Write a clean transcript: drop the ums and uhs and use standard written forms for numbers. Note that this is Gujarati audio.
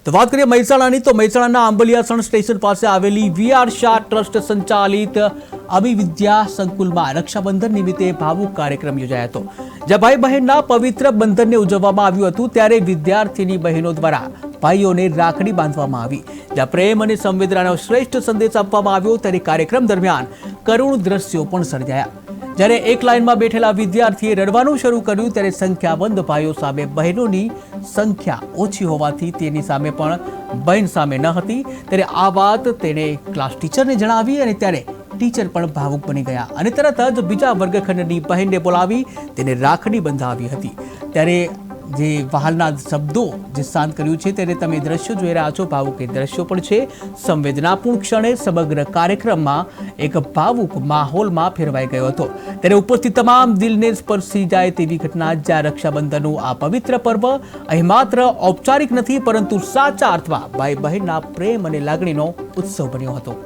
તો વાત કરીએ મહેસાણાની, તો મહેસાણાના આંબલિયાસણ સ્ટેશન પાસે આવેલી વીઆર શાહ ટ્રસ્ટ સંચાલિત અભિવિદ્યા સંકુલમાં રક્ષાબંધન નિમિત્તે ભાવુક કાર્યક્રમ યોજાયો હતો, જ્યાં ભાઈ બહેનના પવિત્ર બંધનને ઉજવવામાં આવ્યું હતું. ત્યારે વિદ્યાર્થીની બહેનો દ્વારા ભાઈઓને રાખડી બાંધવામાં આવી, જ્યાં પ્રેમ અને સંવેદનાનો શ્રેષ્ઠ સંદેશ આપવામાં આવ્યો. ત્યારે કાર્યક્રમ દરમિયાન કરુણ દ્રશ્યો પણ સર્જાયા. જ્યારે એક લાઇનમાં બેઠેલા વિદ્યાર્થીએ રડવાનું શરૂ કર્યું, ત્યારે સંખ્યાબંધ ભાઈઓ સામે બહેનોની સંખ્યા ઓછી હોવાથી તેની સામે પણ બહેન સામે ન હતી. ત્યારે આ વાત તેણે ક્લાસ ટીચરને જણાવી અને ત્યારે ટીચર પણ ભાવુક બની ગયા અને તરત જ બીજા વર્ગખંડની બહેનને બોલાવી તેને રાખડી બંધાવી હતી. ત્યારે જે વહાલના શબ્દો જે શાંત કર્યું છે, ત્યારે તમે દ્રશ્યો જોઈ રહ્યા છો. ભાવુક એ દ્રશ્યો પણ છે. સંવેદનાપૂર્ણ ક્ષણે સમગ્ર કાર્યક્રમમાં એક ભાવુક માહોલમાં ફેરવાઈ ગયો હતો. ત્યારે ઉપસ્થિત તમામ દિલને સ્પર્શી જાય તેવી ઘટના, જ્યાં રક્ષાબંધનનું આ પવિત્ર પર્વ અહીં માત્ર ઔપચારિક નથી, પરંતુ સાચા અર્થમાં ભાઈ બહેનના પ્રેમ અને લાગણીનો ઉત્સવ બન્યો હતો.